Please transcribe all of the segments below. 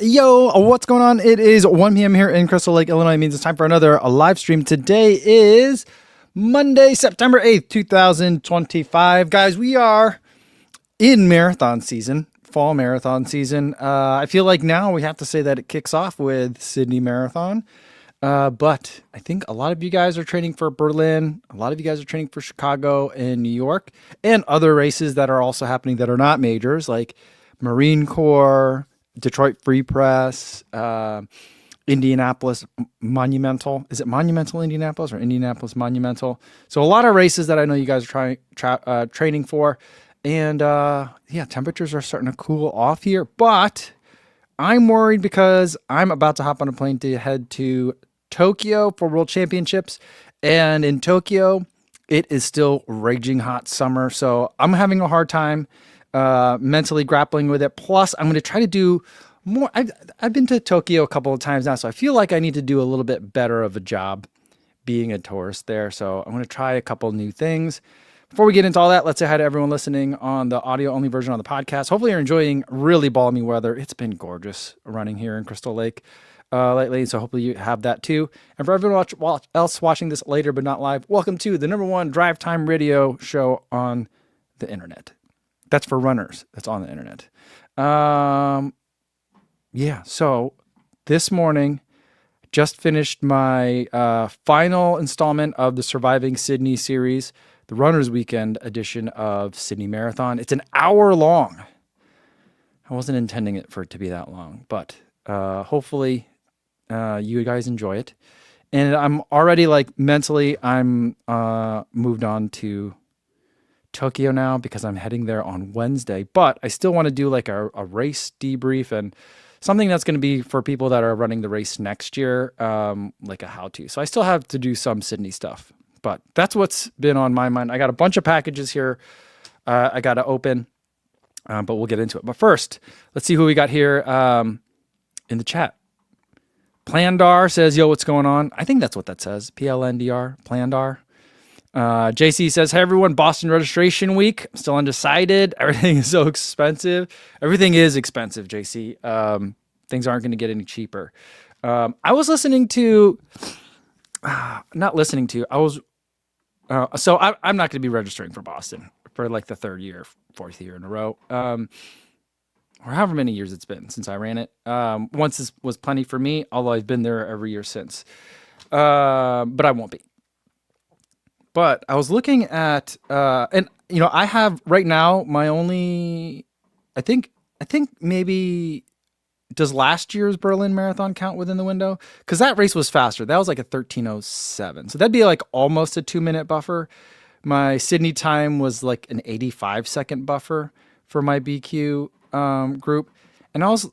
Yo, what's going on? It is 1 p.m. here in Crystal Lake, Illinois. It means it's time for another live stream. Today is Monday, September 8th, 2025. Guys, we are in marathon season, fall marathon season. I feel like now we have to say that it kicks off with Sydney Marathon. But I think a lot of you guys are training for Berlin. A lot of you guys are training for Chicago and New York and other races that are also happening that are not majors, like Marine Corps, Detroit Free Press, Indianapolis Monumental. Is it Monumental Indianapolis or Indianapolis Monumental? So a lot of races that I know you guys are training for. And yeah, temperatures are starting to cool off here. But I'm worried because I'm about to hop on a plane to head to Tokyo for World Championships. And in Tokyo, it is still raging hot summer. So I'm having a hard time mentally grappling with it. Plus, I'm going to try to do more. I've been to Tokyo a couple of times now, so I feel like I need to do a little bit better of a job being a tourist there. So I'm going to try a couple new things. Before we get into all that, let's say hi to everyone listening on the audio-only version on the podcast. Hopefully you're enjoying really balmy weather. It's been gorgeous running here in Crystal Lake lately, so hopefully you have that too. And for everyone else watching this later but not live, welcome to the #1 drive time radio show on the internet. That's for runners. That's on the internet. Yeah, so this morning, just finished my final installment of the Surviving Sydney series, the Runners Weekend edition of Sydney Marathon. It's an hour long. I wasn't intending it for it to be that long, but hopefully you guys enjoy it. And I'm already mentally, I'm moved on to Tokyo now because I'm heading there on Wednesday, but I still want to do a race debrief and something that's going to be for people that are running the race next year, like a how-to. So I still have to do some Sydney stuff, but that's what's been on my mind. I got a bunch of packages here I got to open, but we'll get into it. But first, let's see who we got here in the chat. Plandar says, yo, what's going on? I think that's what that says. PLNDR, Plandar. JC says, hey everyone, Boston registration week. I'm still undecided. Everything is so expensive. Everything is expensive, JC. Things aren't going to get any cheaper. I was listening to, not listening to, I was, so I'm not going to be registering for Boston for the third year, fourth year in a row. Or however many years it's been since I ran it. Once this was plenty for me, although I've been there every year since. But I won't be. But I was looking at, and I have right now my only, I think maybe, does last year's Berlin Marathon count within the window? Because that race was faster. That was like a 13:07. So that'd be almost a 2-minute buffer. My Sydney time was an 85-second buffer for my BQ group. And I was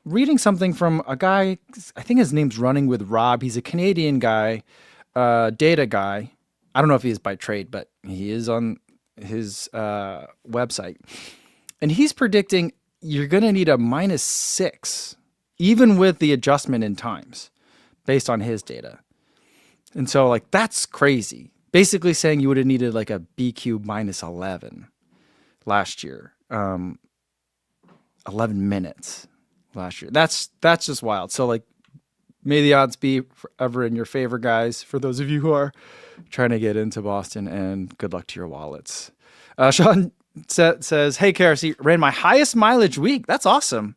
reading something from a guy, I think his name's Running with Rob. He's a Canadian guy, data guy. I don't know if he is by trade, but he is on his website. And he's predicting you're going to need a -6, even with the adjustment in times, based on his data. And so, that's crazy. Basically saying you would have needed a BQ -11 last year. 11 minutes last year. That's just wild. So, may the odds be forever in your favor, guys, for those of you who are trying to get into Boston, and good luck to your wallets. Sean says, hey, KRC, ran my highest mileage week. That's awesome.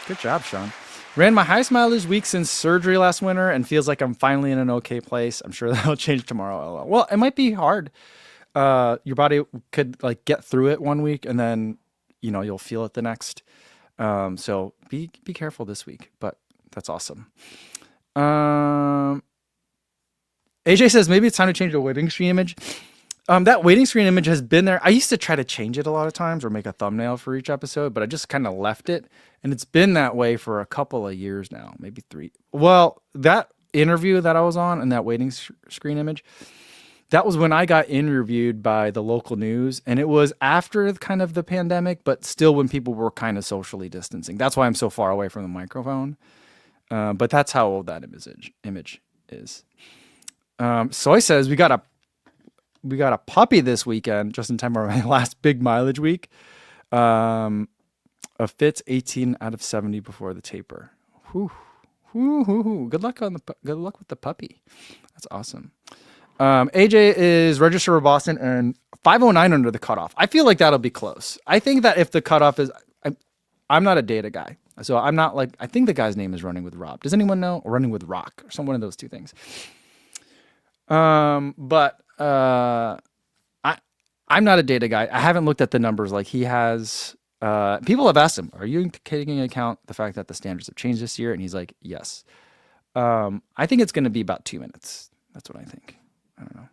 Good job, Sean. Ran my highest mileage week since surgery last winter and feels like I'm finally in an okay place. I'm sure that'll change tomorrow. LOL. Well, it might be hard. Your body could get through it one week and then, you'll feel it the next. So be careful this week, but that's awesome. AJ says, maybe it's time to change the waiting screen image. That waiting screen image has been there. I used to try to change it a lot of times or make a thumbnail for each episode, but I just kind of left it. And it's been that way for a couple of years now, maybe 3. Well, that interview that I was on and that waiting screen image, that was when I got interviewed by the local news, and it was after kind of the pandemic, but still when people were kind of socially distancing. That's why I'm so far away from the microphone. But that's how old that image is. Soy says we got a puppy this weekend, just in time for my last big mileage week. A fits 18 out of 70 before the taper. Whew. Whew, whew, whew. Good luck with the puppy. That's awesome. AJ is registered for Boston and 509 under the cutoff. I feel like that'll be close. I think that if the cutoff is, I'm not a data guy, so I'm not like, I think the guy's name is Running with Rob. Does anyone know? Or Running with Rock, or some one of those two things. But I'm not a data guy. I haven't looked at the numbers like he has. People have asked him, "Are you taking into account the fact that the standards have changed this year?" And he's like, "Yes." I think it's going to be about 2 minutes. That's what I think. I don't know.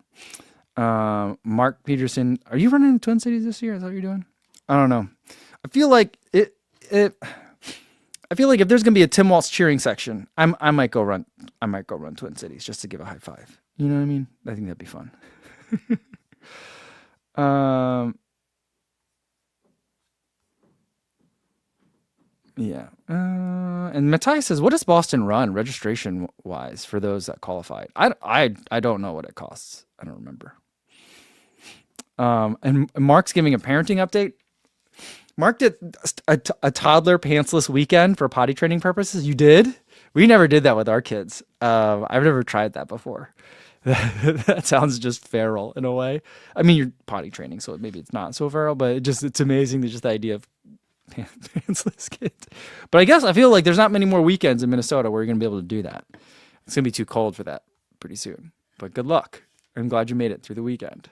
Mark Peterson, are you running in Twin Cities this year? Is that what you're doing? I don't know. I feel like I feel like if there's gonna be a Tim Waltz cheering section, I might go run Twin Cities just to give a high five. You know what I mean? I think that'd be fun. Yeah. And Matthias says, "What does Boston run registration wise for those that qualified?" I don't know what it costs. I don't remember. And Mark's giving a parenting update. Mark did a toddler pantsless weekend for potty training purposes. You did? We never did that with our kids. I've never tried that before. That sounds just feral in a way. I mean, you're potty training, so maybe it's not so feral, but it's amazing. Just the idea of pantsless kids. But I feel like there's not many more weekends in Minnesota where you're going to be able to do that. It's going to be too cold for that pretty soon. But good luck. I'm glad you made it through the weekend.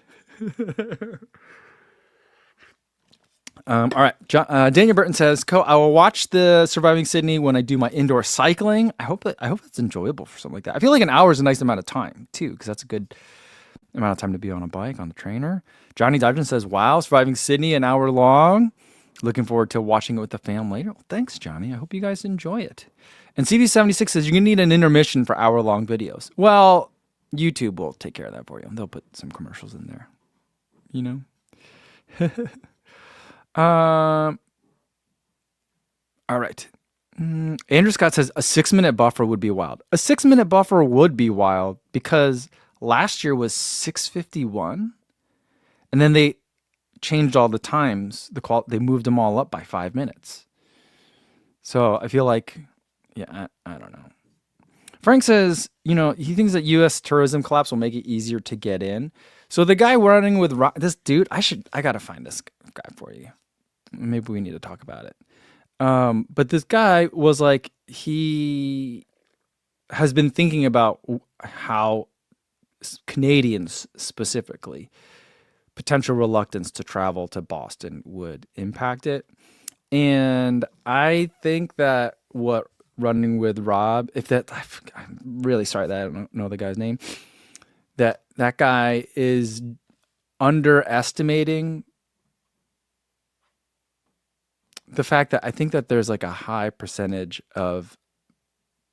All right. Daniel Burton says, I will watch the Surviving Sydney when I do my indoor cycling. I hope it's enjoyable for something like that. I feel like an hour is a nice amount of time too, because that's a good amount of time to be on a bike, on the trainer. Johnny Dodgen says, wow, Surviving Sydney, an hour long. Looking forward to watching it with the fam later. Well, thanks, Johnny. I hope you guys enjoy it. And CV76 says, you're going to need an intermission for hour-long videos. Well, YouTube will take care of that for you. They'll put some commercials in there. You know? All right. Andrew Scott says a 6-minute buffer would be wild. A 6-minute buffer would be wild because last year was 6:51, and then they changed all the times. They moved them all up by 5 minutes. So I feel like, yeah, I don't know. Frank says, he thinks that U.S. tourism collapse will make it easier to get in. So the guy running with this dude, I gotta find this guy for you. Maybe we need to talk about it. But this guy was like, he has been thinking about how Canadians specifically, potential reluctance to travel to Boston would impact it. And I think that what Running with Rob, I'm really sorry that I don't know the guy's name, that guy is underestimating the fact that I think that there's like a high percentage of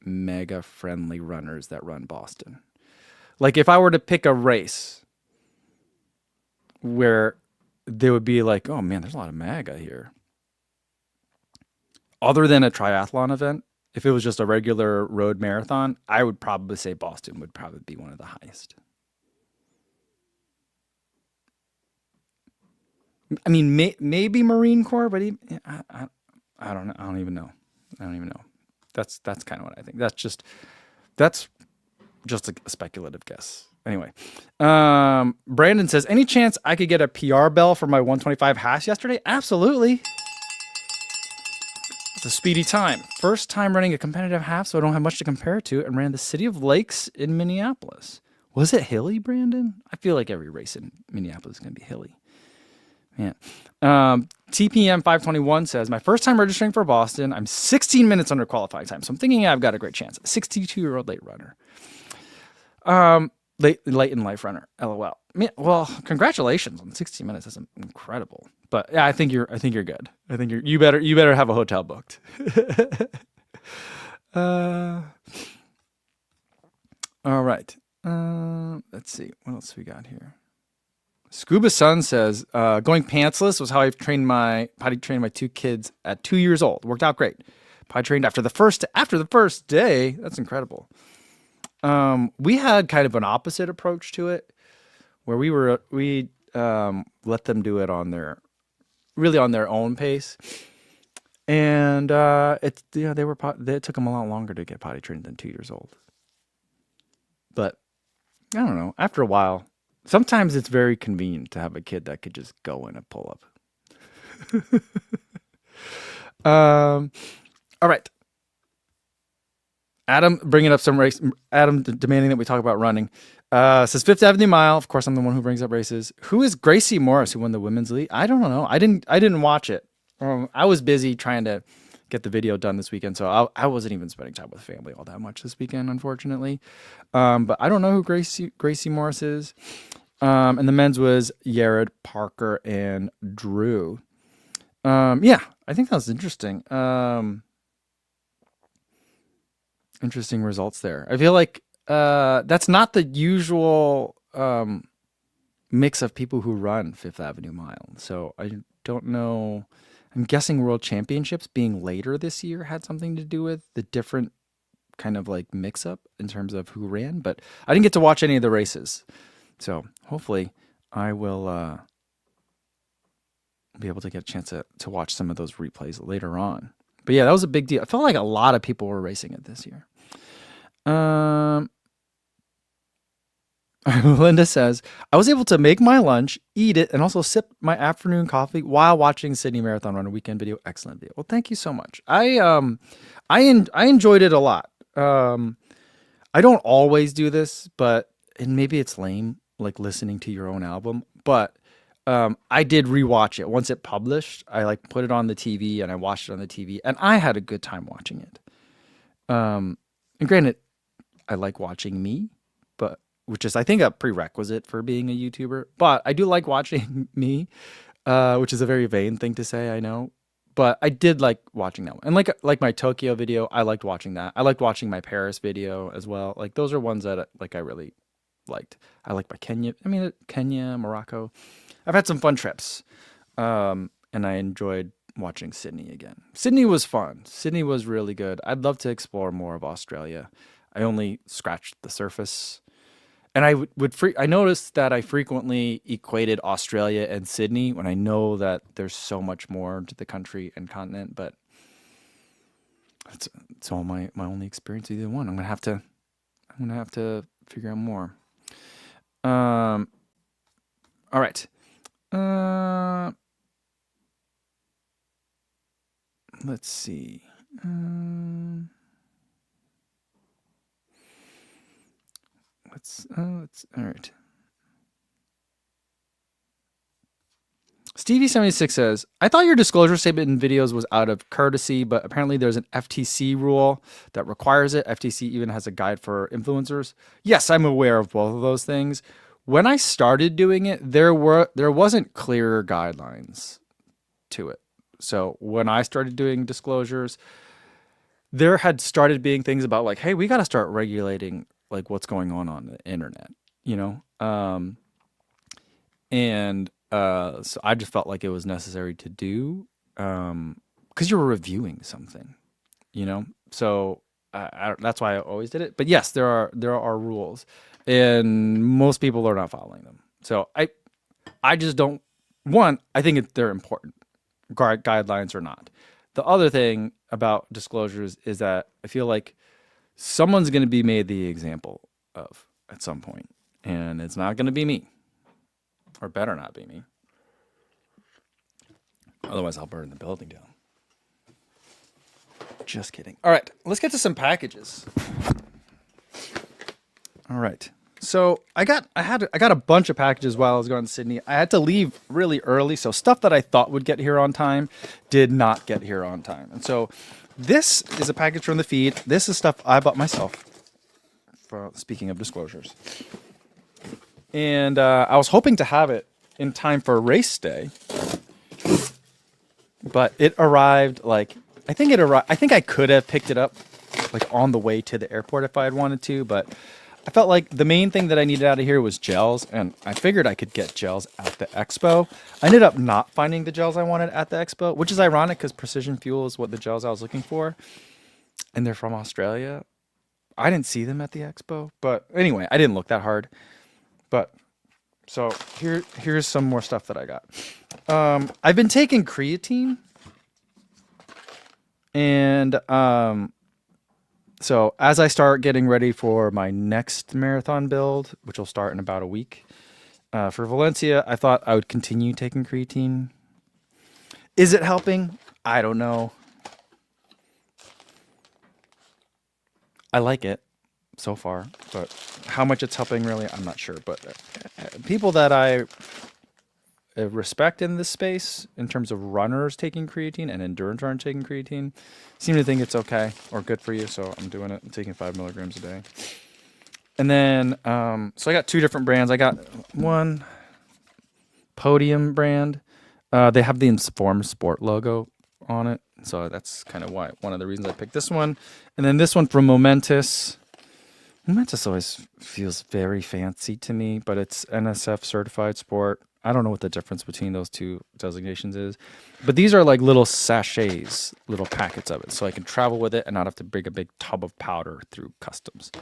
mega friendly runners that run Boston. Like if I were to pick a race where they would be like, oh man, there's a lot of mega here. Other than a triathlon event, if it was just a regular road marathon, I would probably say Boston would probably be one of the highest. I mean, maybe Marine Corps, but I don't know. I don't even know. That's kind of what I think. That's just a speculative guess. Anyway, Brandon says, any chance I could get a PR bell for my 125 hash yesterday? Absolutely. It's a speedy time. First time running a competitive half, so I don't have much to compare it to, and ran the City of Lakes in Minneapolis. Was it hilly, Brandon? I feel like every race in Minneapolis is going to be hilly. Man. TPM 521 says, my first time registering for Boston. I'm 16 minutes under qualifying time, so I'm thinking I've got a great chance. 62-year-old late runner. Late in life runner. LOL. Well, congratulations on 16 minutes. That's incredible. But yeah, I think you're good. I think you better have a hotel booked. All right. Let's see. What else we got here? Scuba Sun says, going pantsless was how I potty trained my 2 kids at 2 years old. Worked out great. Potty trained after the first day. That's incredible. We had kind of an opposite approach to it, where we let them do it on their own pace. And it's they took them a lot longer to get potty trained than 2 years old. But I don't know. After a while, sometimes it's very convenient to have a kid that could just go in and pull up. All right. Adam bringing up some race. Adam demanding that we talk about running. Says Fifth Avenue Mile. Of course, I'm the one who brings up races. Who is Gracie Morris, who won the women's league? I don't know. I didn't watch it. I was busy trying to get the video done this weekend, so I wasn't even spending time with family all that much this weekend, unfortunately. But I don't know who Gracie Morris is. And the men's was Yared, Parker, and Drew. Yeah, I think that was interesting. Interesting results there. I feel like that's not the usual mix of people who run Fifth Avenue Mile. So I don't know. I'm guessing World Championships being later this year had something to do with the different kind of like mix up in terms of who ran. But I didn't get to watch any of the races. So hopefully I will be able to get a chance to watch some of those replays later on. But yeah, that was a big deal. I felt like a lot of people were racing it this year. Linda says, I was able to make my lunch, eat it, and also sip my afternoon coffee while watching Sydney Marathon Run, a weekend video. Excellent video. Well, thank you so much. I enjoyed it a lot. I don't always do this, and maybe it's lame, like listening to your own album, but I did rewatch it once it published. I like put it on the TV and I watched it on the TV, and I had a good time watching it. And granted, I like watching me, which is I think a prerequisite for being a YouTuber. But I do like watching me, which is a very vain thing to say, I know. But I did like watching that one, and like my Tokyo video, I liked watching that. I liked watching my Paris video as well. Like those are ones that I really liked. I like my Kenya, Morocco. I've had some fun trips, and I enjoyed watching Sydney again. Sydney was fun. Sydney was really good. I'd love to explore more of Australia. I only scratched the surface, and I noticed that I frequently equated Australia and Sydney when I know that there's so much more to the country and continent. But it's all my only experience with either one. I'm gonna have to figure out more. All right. Let's see. All right. Stevie76 says, I thought your disclosure statement in videos was out of courtesy, but apparently there's an FTC rule that requires it. FTC even has a guide for influencers. Yes, I'm aware of both of those things. When I started doing it, there wasn't clearer guidelines to it. So when I started doing disclosures, there had started being things about like, hey, we got to start regulating like what's going on the internet, you know? So I just felt like it was necessary to do, because you were reviewing something, you know? So that's why I always did it. But yes, there are rules, and most people are not following them. So I just don't. One, I think they're important, guidelines or not. The other thing about disclosures is that I feel like someone's going to be made the example of at some point, and it's not going to be me, or better not be me. Otherwise, I'll burn the building down. Just kidding. All right, let's get to some packages. All right. So I got a bunch of packages while I was going to Sydney. I had to leave really early, so stuff that I thought would get here on time did not get here on time. And so this is a package from the feed. This is stuff I bought myself. Speaking of disclosures. And I was hoping to have it in time for race day. But it arrived I think I could have picked it up like on the way to the airport if I had wanted to, but I felt like the main thing that I needed out of here was gels, and I figured I could get gels at the expo. I ended up not finding the gels I wanted at the expo, which is ironic because Precision Fuel is what the gels I was looking for, and they're from Australia. I didn't see them at the expo, but anyway, I didn't look that hard. But so here's some more stuff that I got. I've been taking creatine, And so as I start getting ready for my next marathon build, which will start in about a week, for Valencia, I thought I would continue taking creatine. Is it helping? I don't know. I like it so far, but how much it's helping really, I'm not sure. But people that I respect in this space, in terms of runners taking creatine and endurance runners taking creatine, seem to think it's okay or good for you. So I'm doing it. I'm taking 5 milligrams a day. And then, so I got 2 different brands. I got one Podium brand. They have the Inform Sport logo on it. So that's kind of why one of the reasons I picked this one. And then this one from Momentous. Momentous always feels very fancy to me, but it's NSF certified sport. I don't know what the difference between those 2 designations is. But these are like little sachets, little packets of it. So I can travel with it and not have to bring a big tub of powder through customs.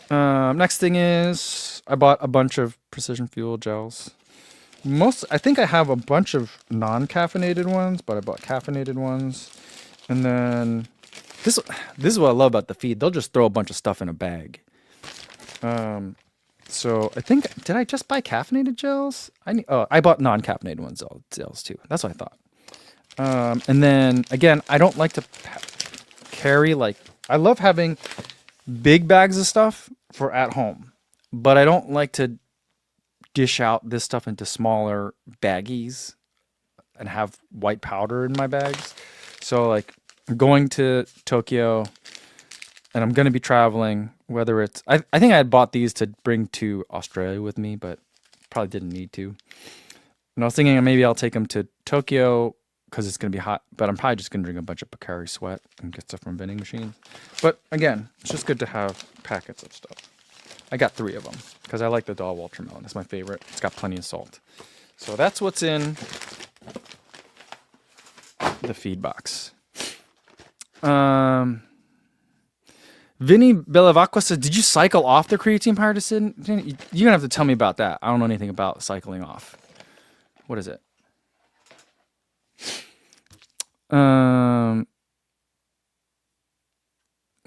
Next thing is I bought a bunch of Precision Fuel gels. I think I have a bunch of non-caffeinated ones, but I bought caffeinated ones. And then this is what I love about the feed. They'll just throw a bunch of stuff in a bag. So I think, did I just buy caffeinated gels? I bought non-caffeinated ones gels too. That's what I thought. And then again, I don't like to carry I love having big bags of stuff for at home, but I don't like to dish out this stuff into smaller baggies and have white powder in my bags. So I'm going to Tokyo and I'm going to be traveling, whether it's, I think I had bought these to bring to Australia with me, but probably didn't need to. And I was thinking maybe I'll take them to Tokyo because it's going to be hot, but I'm probably just going to drink a bunch of Pocari Sweat and get stuff from vending machines. But again, it's just good to have packets of stuff. I got 3 of them because I like the Dahl Watermelon. It's my favorite. It's got plenty of salt. So that's what's in the feed box. Vinny Belavacqua said, did you cycle off the creatine prior to Sydney? You're going to have to tell me about that. I don't know anything about cycling off. What is it?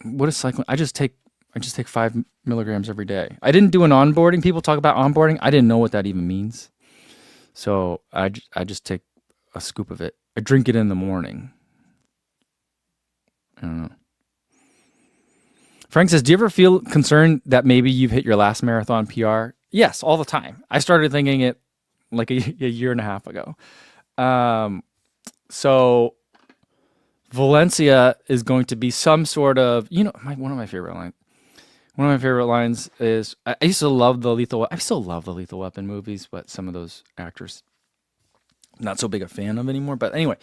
What is cycling? I just take 5 milligrams every day. I didn't do an onboarding. People talk about onboarding. I didn't know what that even means. So I just take a scoop of it. I drink it in the morning. I don't know. Frank says, do you ever feel concerned that maybe you've hit your last marathon PR? Yes, all the time. I started thinking it like a year and a half ago. So Valencia is going to be some sort of, one of my favorite lines. One of my favorite lines is, I used to love I still love the Lethal Weapon movies, but some of those actors, not so big a fan of anymore. But anyway,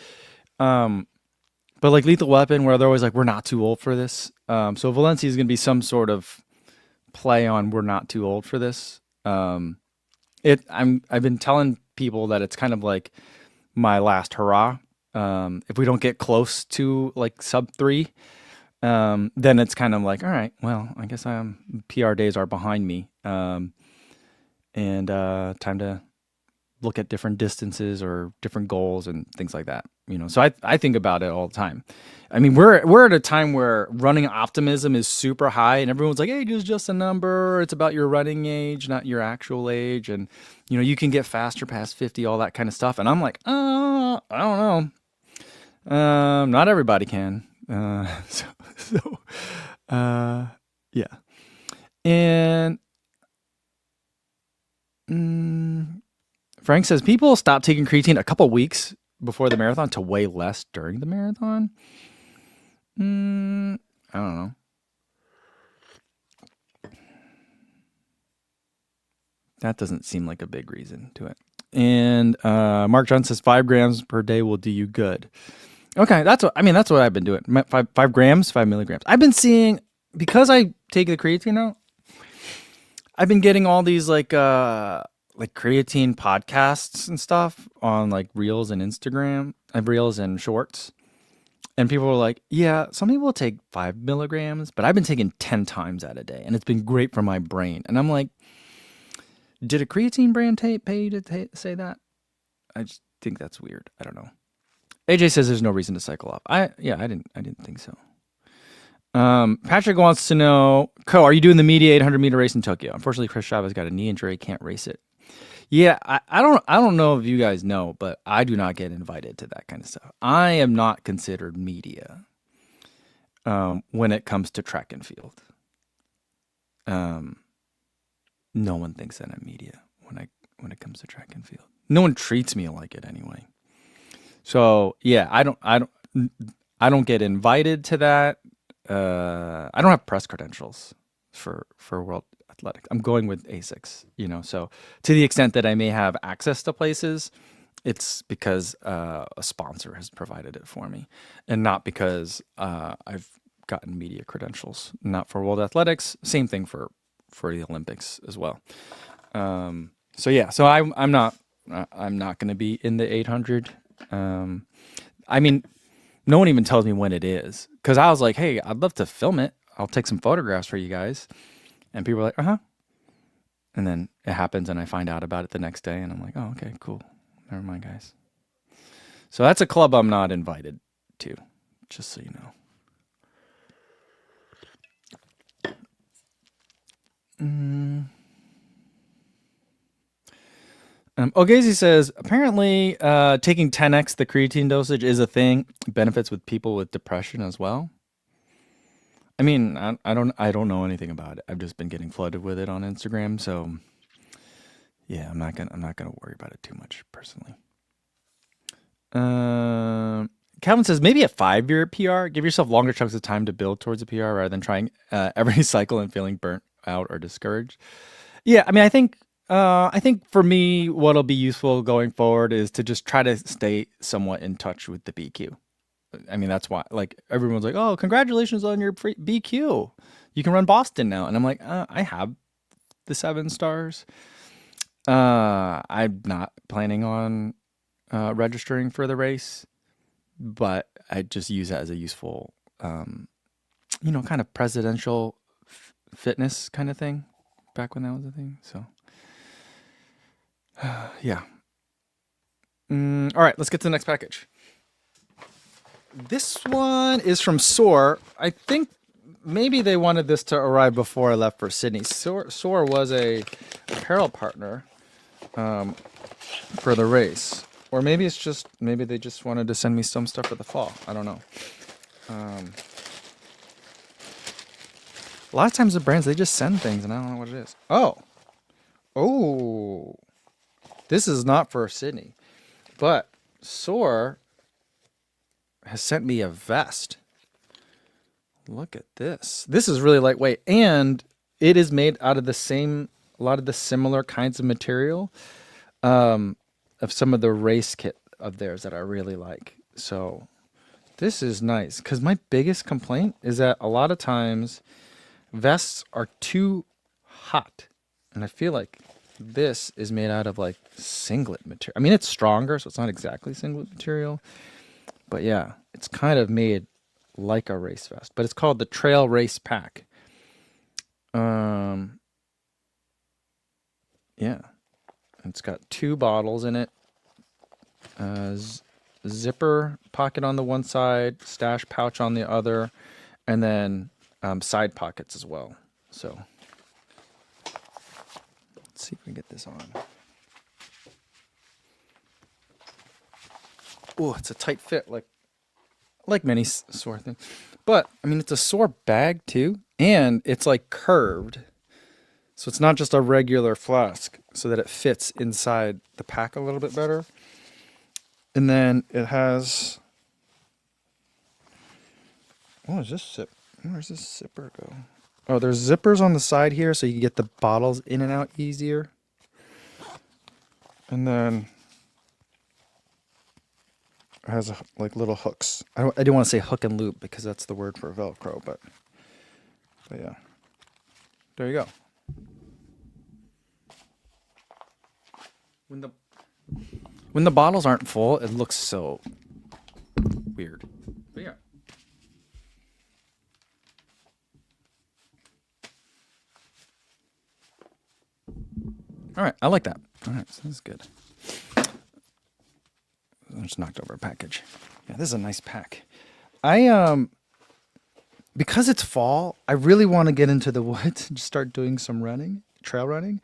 but like Lethal Weapon, where they're always like, we're not too old for this. So Valencia is going to be some sort of play on we're not too old for this. I've been telling people that it's kind of like my last hurrah. If we don't get close to like sub 3, then it's kind of like, all right, well, I guess PR days are behind me. And time to look at different distances or different goals and things like that. So I think about it all the time. I mean, we're at a time where running optimism is super high and everyone's like, age is just a number. It's about your running age, not your actual age. And, you can get faster past 50, all that kind of stuff. And I'm like, I don't know. Not everybody can. Yeah. And Frank says people stop taking creatine a couple weeks before the marathon to weigh less during the marathon. I don't know. That doesn't seem like a big reason to it. And Mark John says 5 grams per day will do you good. Okay, that's what I've been doing. 5 grams, 5 milligrams. I've been seeing, because I take the creatine now, I've been getting all these like creatine podcasts and stuff on like Reels and Instagram, Reels and Shorts. And people were like, yeah, some people take 5 milligrams, but I've been taking 10 times that a day. And it's been great for my brain. And I'm like, did a creatine brand pay you to say that? I just think that's weird. I don't know. AJ says there's no reason to cycle off. I didn't think so. Patrick wants to know, are you doing the media 800 meter race in Tokyo? Unfortunately, Chris Chavez got a knee injury, can't race it. Yeah, I don't know if you guys know, but I do not get invited to that kind of stuff. I am not considered media when it comes to track and field. No one thinks that I'm media when it comes to track and field. No one treats me like it anyway. So yeah, I don't get invited to that. I don't have press credentials for World Athletics. I'm going with ASICS, so to the extent that I may have access to places, it's because a sponsor has provided it for me, and not because I've gotten media credentials. Not for World Athletics. Same thing for the Olympics as well. So I'm not going to be in the 800. I mean, no one even tells me when it is, because I was like, hey, I'd love to film it. I'll take some photographs for you guys. And people are like, uh-huh. And then it happens and I find out about it the next day and I'm like, oh, okay, cool. Never mind, guys. So that's a club I'm not invited to, just so you know. Ogazy says, apparently taking 10x the creatine dosage is a thing. Benefits with people with depression as well. I mean, I don't know anything about it. I've just been getting flooded with it on Instagram, so yeah, I'm not gonna worry about it too much personally. Calvin says maybe a 5-year PR. Give yourself longer chunks of time to build towards a PR rather than trying every cycle and feeling burnt out or discouraged. Yeah, I mean, I think for me, what'll be useful going forward is to just try to stay somewhat in touch with the BQ. I mean, that's why, like, everyone's like, oh, congratulations on your BQ. You can run Boston now. And I'm like, I have the 7 stars. I'm not planning on registering for the race, but I just use it as a useful, kind of presidential fitness kind of thing back when that was a thing. So, yeah. All right, let's get to the next package. This one is from Soar. I think maybe they wanted this to arrive before I left for Sydney. Soar was a apparel partner for the race. Or maybe they just wanted to send me some stuff for the fall. I don't know. A lot of times the brands, they just send things and I don't know what it is. Oh, this is not for Sydney, but Soar has sent me a vest. Look at this. This is really lightweight, and it is made out of a lot of the similar kinds of material of some of the race kit of theirs that I really like. So this is nice, because my biggest complaint is that a lot of times vests are too hot, and I feel like this is made out of like singlet material. I mean, it's stronger, so it's not exactly singlet material. But yeah, it's kind of made like a race vest, but it's called the Trail Race Pack. Yeah, it's got 2 bottles in it. Zipper pocket on the one side, stash pouch on the other, and then side pockets as well. So let's see if we can get this on. Oh, it's a tight fit, like many Soar things. But, I mean, it's a Soar bag, too. And it's, like, curved. So it's not just a regular flask, so that it fits inside the pack a little bit better. And then it has... Where's this zipper go? Oh, there's zippers on the side here, so you can get the bottles in and out easier. And then... it has like little hooks. I didn't want to say hook and loop because that's the word for Velcro, but yeah. There you go. When the bottles aren't full, it looks so weird. But yeah. All right, I like that. All right, so this is good. just knocked over a package. Yeah, this is a nice pack. I because it's fall, I really want to get into the woods and start doing some running, trail running.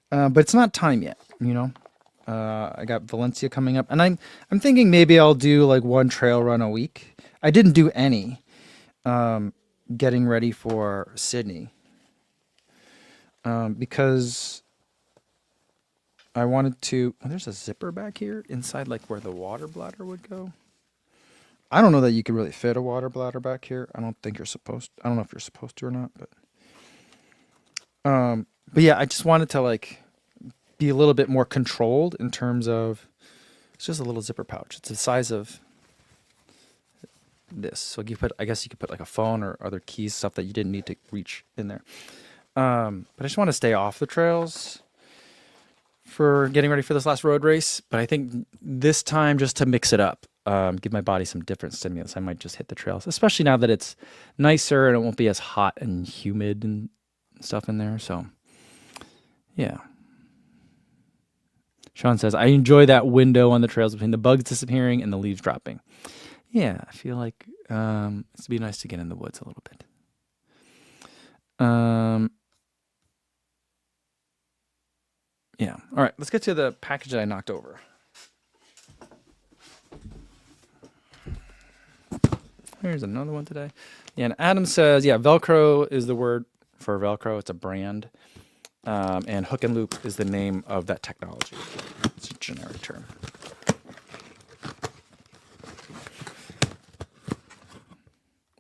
But it's not time yet, you know. I got Valencia coming up, and I'm thinking maybe I'll do like one trail run a week. I didn't do any getting ready for Sydney because I wanted to. Oh, there's a zipper back here inside, like where the water bladder would go. I don't know that you could really fit a water bladder back here. I don't think you're supposed. I don't know if you're supposed to or not, but yeah, I just wanted to like be a little bit more controlled in terms of. It's just a little zipper pouch. It's the size of this, so you put. I guess you could put like a phone or other keys, stuff that you didn't need to reach in there. But I just want to stay off the trails for getting ready for this last road race. But I think this time, just to mix it up. Give my body some different stimulus. I might just hit the trails, especially now that it's nicer and it won't be as hot and humid and stuff in there. So, yeah. Sean says, I enjoy that window on the trails between the bugs disappearing and the leaves dropping. Yeah, I feel like it'd be nice to get in the woods a little bit. Yeah. All right, let's get to the package that I knocked over. Here's another one today. Yeah, and Adam says, yeah, Velcro is the word for Velcro. It's a brand. And hook and loop is the name of that technology. It's a generic term.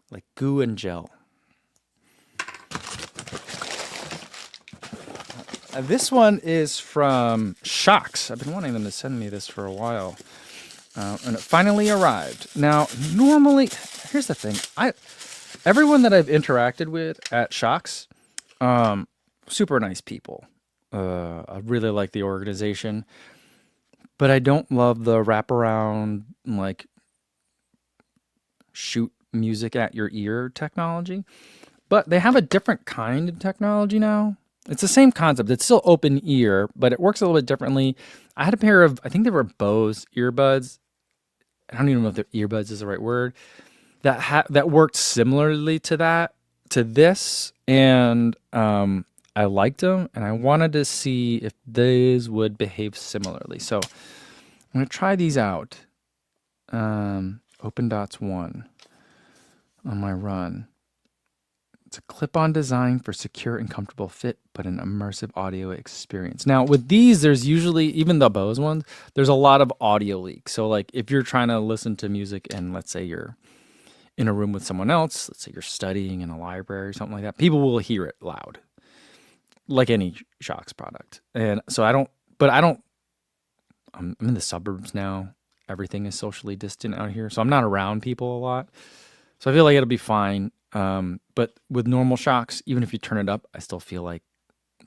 Like goo and gel. This one is from Shokz. I've been wanting them to send me this for a while. And it finally arrived. Now, normally, here's the thing. Everyone that I've interacted with at Shokz, super nice people. I really like the organization, but I don't love the wraparound, like, shoot music at your ear technology. But they have a different kind of technology now. It's the same concept. It's still open ear, but it works a little bit differently. I had a pair of, I think they were Bose earbuds. I don't even know if they're earbuds is the right word. That worked similarly to this, and I liked them, and I wanted to see if these would behave similarly. So I'm gonna try these out. Open Dots 1 on my run. It's a clip-on design for secure and comfortable fit, but an immersive audio experience. Now, with these, there's usually, even the Bose ones, there's a lot of audio leak. So, like, if you're trying to listen to music and let's say you're in a room with someone else, let's say you're studying in a library or something like that, people will hear it loud, like any Shokz product. And so I'm in the suburbs now. Everything is socially distant out here, so I'm not around people a lot. So I feel like it'll be fine. But with normal Shokz, even if you turn it up, I still feel like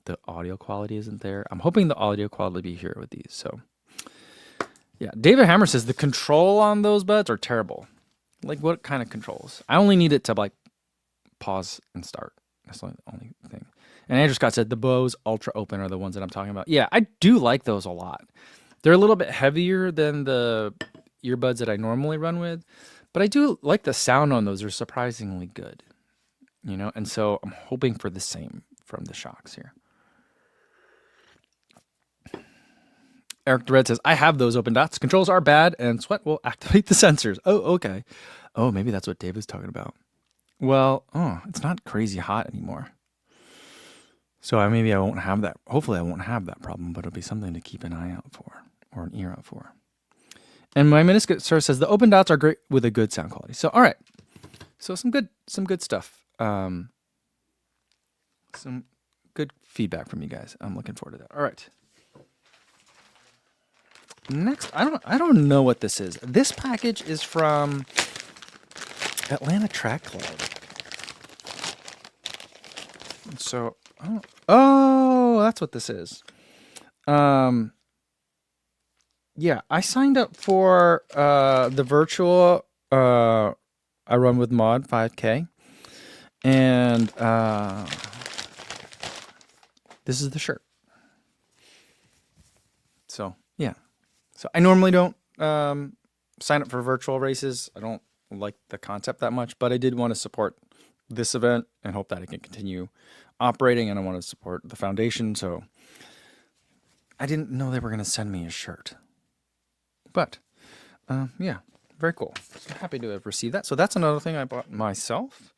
the audio quality isn't there. I'm hoping the audio quality will be here with these. So, yeah. David Hammer says the control on those buds are terrible. Like, what kind of controls? I only need it to, like, pause and start. That's the only thing. And Andrew Scott said the Bose Ultra Open are the ones that I'm talking about. Yeah, I do like those a lot. They're a little bit heavier than the earbuds that I normally run with. But I do like the sound on those. They're surprisingly good, you know? And so I'm hoping for the same from the Shokz here. Eric DeRed says, I have those Open Dots. Controls are bad, and Sweat will activate the sensors. Oh, okay. Oh, maybe that's what David's talking about. Well, it's not crazy hot anymore. So maybe I won't have that. Hopefully I won't have that problem, but it'll be something to keep an eye out for, or an ear out for. And my meniscus source says the Open Dots are great with a good sound quality. So, all right. So some good stuff. Some good feedback from you guys. I'm looking forward to that. All right. Next, I don't know what this is. This package is from Atlanta Track Club. So, that's what this is. Yeah, I signed up for the virtual I run with Mod 5K, and this is the shirt. So yeah, so I normally don't sign up for virtual races. I don't like the concept that much, but I did want to support this event and hope that it can continue operating, and I want to support the foundation. So I didn't know they were going to send me a shirt, but yeah, very cool. So happy to have received that. So that's another thing I bought myself.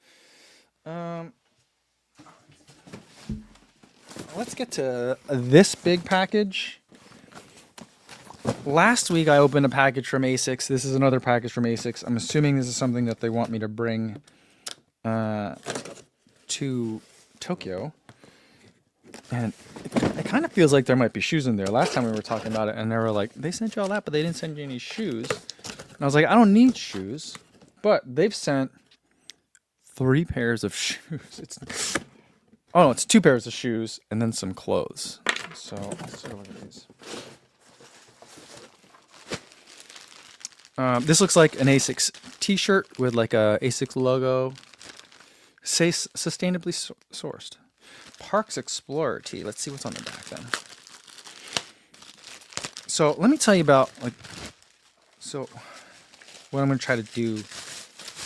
Let's get to this big package. Last week I opened a package from ASICS. This is another package from ASICS. I'm assuming this is something that they want me to bring to Tokyo. And it kind of feels like there might be shoes in there. Last time we were talking about it, and they were like, they sent you all that, but they didn't send you any shoes. And I was like, I don't need shoes. But they've sent 3 pairs of shoes. It's 2 pairs of shoes and then some clothes. So let's take a look at these. This looks like an ASICS t-shirt with like a ASICS logo. Says sustainably sourced. Parks Explorer tee. Let's see what's on the back then. So let me tell you about what I'm going to try to do.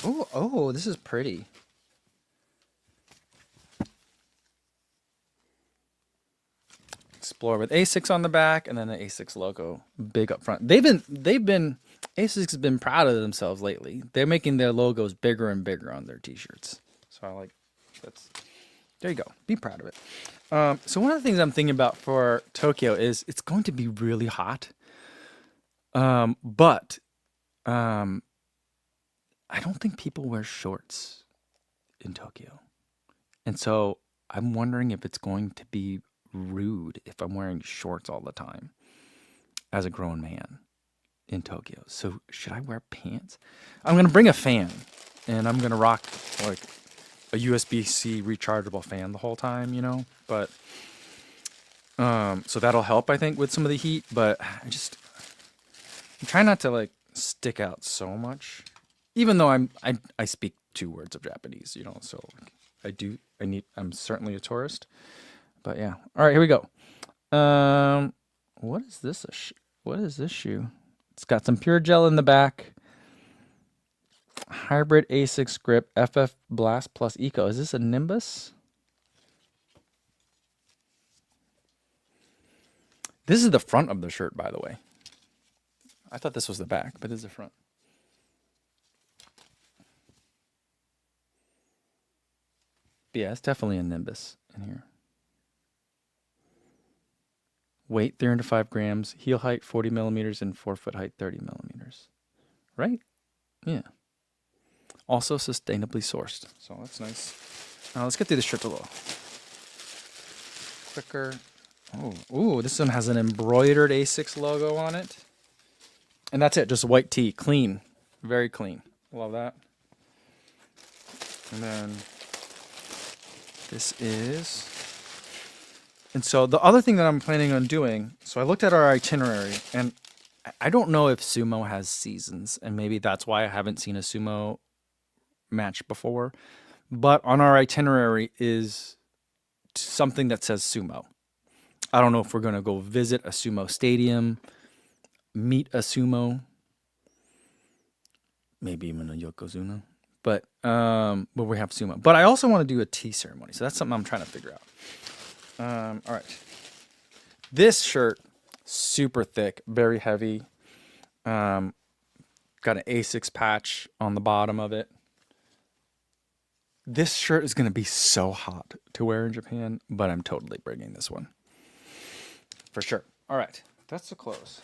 Oh, this is pretty. Explore with ASICS on the back and then the ASICS logo big up front. ASICS has been proud of themselves lately. They're making their logos bigger and bigger on their t-shirts. So I like there you go. Be proud of it. So one of the things I'm thinking about for Tokyo is it's going to be really hot. But I don't think people wear shorts in Tokyo. And so I'm wondering if it's going to be rude if I'm wearing shorts all the time as a grown man in Tokyo. So should I wear pants? I'm going to bring a fan, and I'm going to rock like a USB-C rechargeable fan the whole time, but so that'll help, I think, with some of the heat, but I'm trying not to like stick out so much, even though I speak 2 words of Japanese, so I'm certainly a tourist, but yeah. All right, here we go. What is this? What is this shoe? It's got some pure gel in the back. Hybrid ASICS grip, FF Blast Plus Eco. Is this a Nimbus? This is the front of the shirt, by the way. I thought this was the back, but it's the front. But yeah, it's definitely a Nimbus in here. Weight 305 grams, heel height 40 millimeters, and forefoot height 30 millimeters. Right? Yeah. Also sustainably sourced. So that's nice. Now let's get through the shirt a little quicker. Oh, this one has an embroidered ASICS logo on it. And that's it, just white tee, clean, very clean. Love that. And then this is, and so the other thing that I'm planning on doing, so I looked at our itinerary, and I don't know if sumo has seasons, and maybe that's why I haven't seen a sumo match before, but on our itinerary is something that says sumo. I don't know if we're going to go visit a sumo stadium, meet a sumo, maybe even a yokozuna, but we have sumo. But I also want to do a tea ceremony, so that's something I'm trying to figure out. All right, this shirt, super thick, very heavy. Got an ASICS patch on the bottom of it. This shirt is going to be so hot to wear in Japan, but I'm totally bringing this one. For sure. All right. That's the clothes.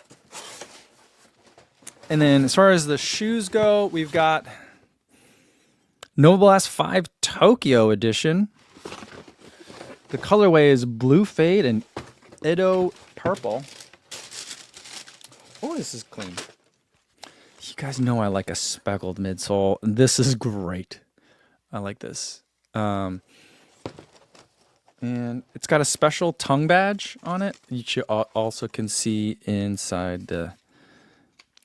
And then as far as the shoes go, we've got Nova Blast 5 Tokyo edition. The colorway is blue fade and Edo purple. Oh, this is clean. You guys know I like a speckled midsole. This is great. I like this. And it's got a special tongue badge on it. You also can see inside the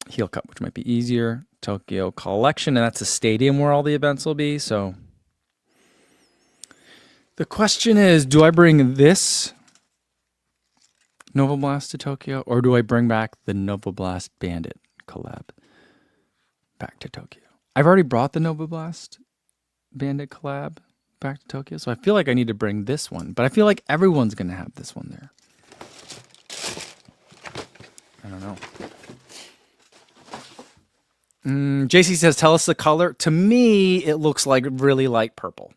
heel cup, which might be easier. Tokyo collection, and that's a stadium where all the events will be. So the question is, do I bring this Nova Blast to Tokyo, or do I bring back the Nova Blast Bandit collab? back to Tokyo. I've already brought the Nova Blast Bandit collab back to Tokyo, so I feel like I need to bring this one, but I feel like everyone's going to have this one there. I don't know. JC says, tell us the color. To me, it looks like really light purple.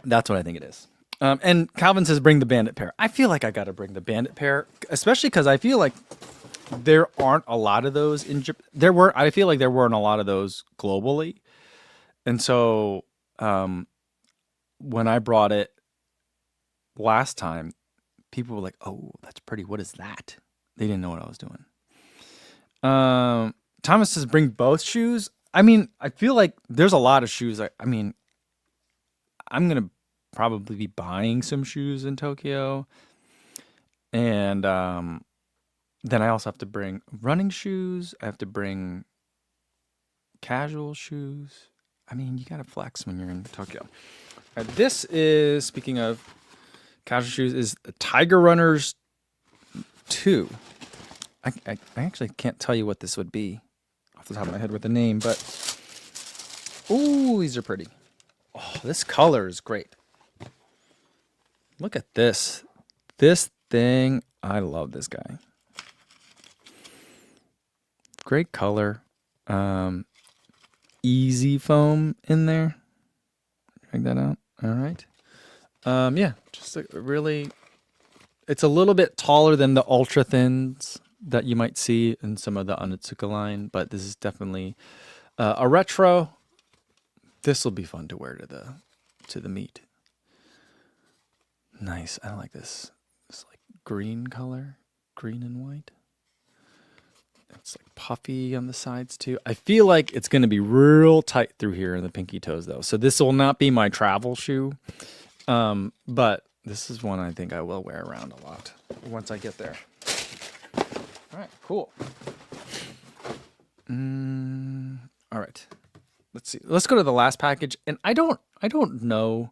That's what I think it is. And Calvin says, bring the Bandit pair. I feel like I got to bring the Bandit pair, especially because I feel like there aren't a lot of those in Japan. I feel like there weren't a lot of those globally. And so when I brought it last time, people were like, oh, that's pretty. What is that? They didn't know what I was doing. Thomas says, bring both shoes. I mean, I feel like there's a lot of shoes. I mean, I'm going to probably be buying some shoes in Tokyo. And then I also have to bring running shoes. I have to bring casual shoes. I mean, you got to flex when you're in Tokyo. This is, speaking of casual shoes, is Tiger Runners 2. I actually can't tell you what this would be off the top of my head with the name, but ooh, these are pretty. Oh, this color is great. Look at this. This thing, I love this guy. Great color. Easy foam in there. Check that out. All right. Yeah, just a really, it's a little bit taller than the ultra thins that you might see in some of the Onitsuka line, but this is definitely a retro. This will be fun to wear to the meet. Nice. I like this. It's like green color, green and white. It's like puffy on the sides too. I feel like it's going to be real tight through here in the pinky toes though. So this will not be my travel shoe. But this is one I think I will wear around a lot once I get there. All right, cool. All right. Let's see. Let's go to the last package. And I don't know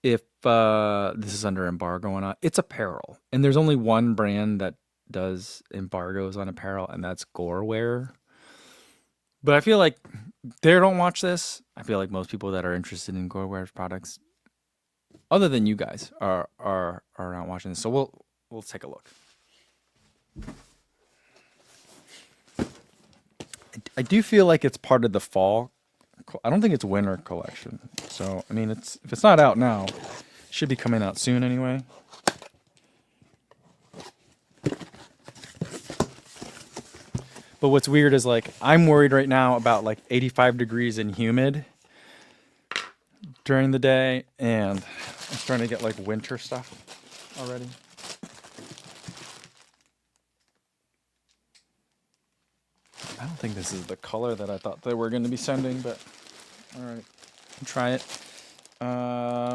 if this is under embargo or not. It's apparel. And there's only one brand that does embargoes on apparel, and that's Gore Wear. But I feel like they don't watch this. I feel like most people that are interested in Gore Wear's products, other than you guys, are not watching this. So we'll take a look. I do feel like it's part of the fall. I don't think it's winter collection. So I mean, if it's not out now, it should be coming out soon anyway. But what's weird is like I'm worried right now about like 85 degrees and humid during the day, and I'm starting to get like winter stuff already. I don't think this is the color that I thought they were going to be sending, but all right, try it.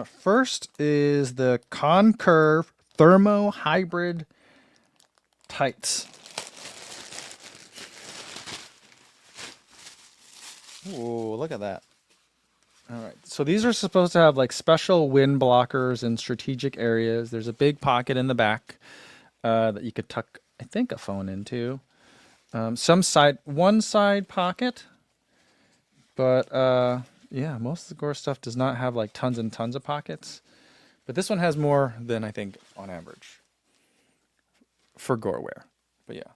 First is the Concurve Thermo Hybrid Tights. Ooh, look at that. All right. So these are supposed to have like special wind blockers in strategic areas. There's a big pocket in the back that you could tuck, I think, a phone into. One side pocket. But yeah, most of the Gore stuff does not have like tons and tons of pockets. But this one has more than I think on average for Gore Wear. But yeah.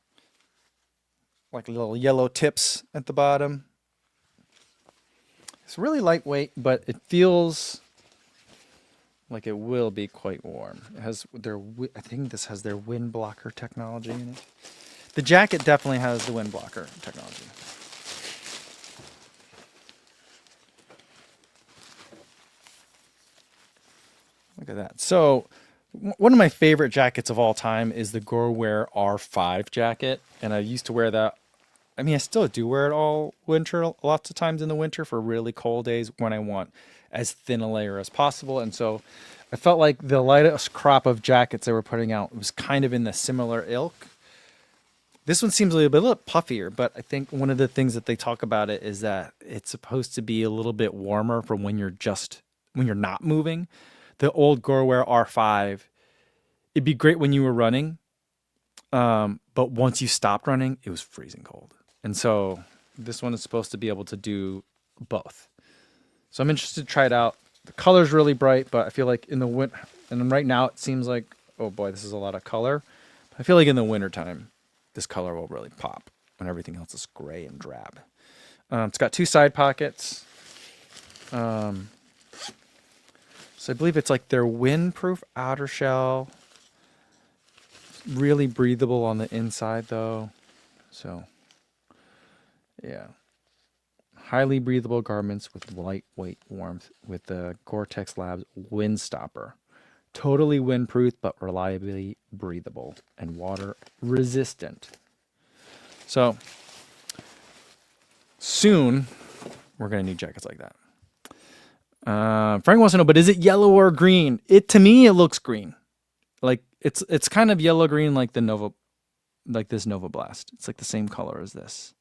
Like little yellow tips at the bottom. It's really lightweight, but it feels like it will be quite warm. It has I think this has their wind blocker technology in it. The jacket definitely has the wind blocker technology. Look at that. So one of my favorite jackets of all time is the Gore Wear R5 jacket, and I used to wear that. I mean, I still do wear it all winter, lots of times in the winter for really cold days when I want as thin a layer as possible. And so I felt like the lightest crop of jackets they were putting out was kind of in the similar ilk. This one seems a little puffier, but I think one of the things that they talk about it is that it's supposed to be a little bit warmer from when you're not moving. The old Gore Wear R5, it'd be great when you were running. but once you stopped running, it was freezing cold. And so this one is supposed to be able to do both. So I'm interested to try it out. The color's really bright, but I feel like in the winter, and right now it seems like, oh boy, this is a lot of color. I feel like in the wintertime, this color will really pop when everything else is gray and drab. It's got 2 side pockets. So I believe it's like their windproof outer shell. Really breathable on the inside though. So yeah. Highly breathable garments with lightweight warmth with the Gore-Tex Labs wind stopper. Totally windproof but reliably breathable and water resistant. So soon we're gonna need jackets like that. Frank wants to know, but is it yellow or green? To me it looks green. Like it's kind of yellow green like the Nova, like this Nova Blast. It's like the same color as this.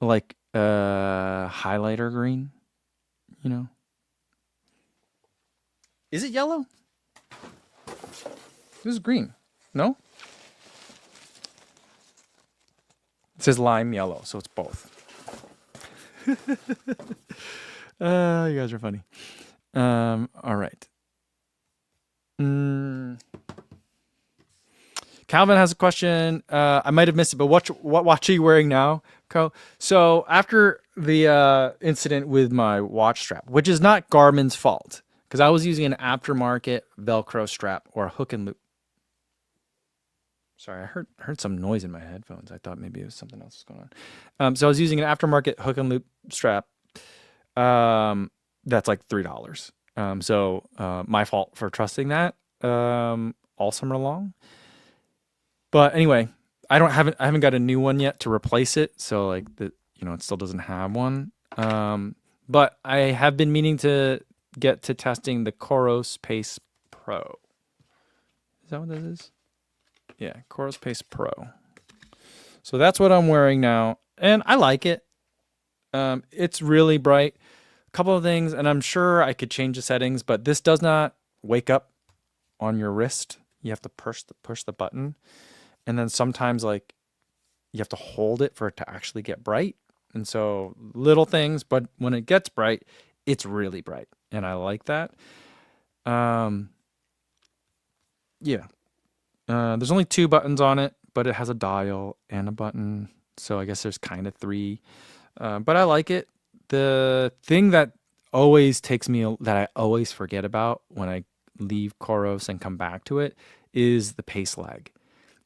Like highlighter green, you know. Is it yellow? This is green. No? It says lime yellow, so it's both. You guys are funny. All right. Calvin has a question. I might have missed it, but what watch are you wearing now, Co? So after the incident with my watch strap, which is not Garmin's fault, because I was using an aftermarket Velcro strap or a hook and loop. Sorry, I heard some noise in my headphones. I thought maybe it was something else going on. So I was using an aftermarket hook and loop strap. That's like $3. So my fault for trusting that all summer long. But anyway, I haven't got a new one yet to replace it. So like it still doesn't have one. But I have been meaning to get to testing the Coros Pace Pro. Is that what that is? Yeah, Coros Pace Pro. So that's what I'm wearing now, and I like it. It's really bright. A couple of things, and I'm sure I could change the settings, but this does not wake up on your wrist. You have to push the button, and then sometimes like you have to hold it for it to actually get bright. And so little things, but when it gets bright, it's really bright, and I like that. Yeah. There's only 2 buttons on it, but it has a dial and a button. So I guess there's kind of 3. But I like it. The thing that always that I always forget about when I leave Coros and come back to it is the pace lag.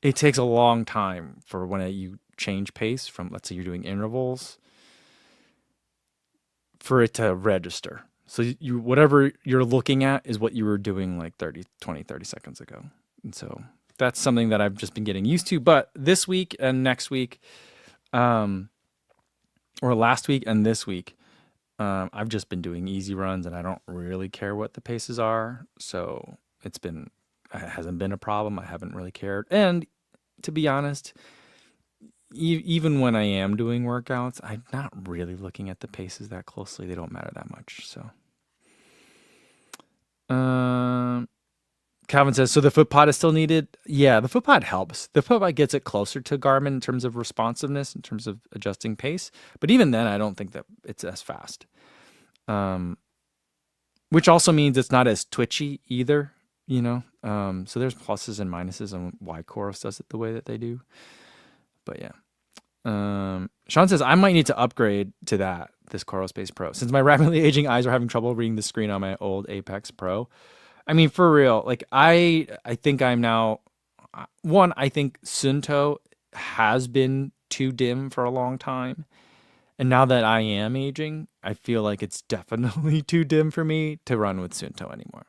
It takes a long time for when you change pace from, let's say you're doing intervals, for it to register. So whatever you're looking at is what you were doing like 30 seconds ago. And so that's something that I've just been getting used to. But this week and next week, or last week and this week, I've just been doing easy runs, and I don't really care what the paces are. So it hasn't been a problem. I haven't really cared. And to be honest, even when I am doing workouts, I'm not really looking at the paces that closely. They don't matter that much. So, Calvin says, so the foot pod is still needed? Yeah, the foot pod helps. The foot pod gets it closer to Garmin in terms of responsiveness, in terms of adjusting pace. But even then, I don't think that it's as fast. Which also means it's not as twitchy either, So there's pluses and minuses on why Coros does it the way that they do. But yeah. Sean says, I might need to upgrade to this Coros Pace Pro. Since my rapidly aging eyes are having trouble reading the screen on my old Apex Pro. I mean, for real, like I think I'm now, I think Sunto has been too dim for a long time. And now that I am aging, I feel like it's definitely too dim for me to run with Sunto anymore.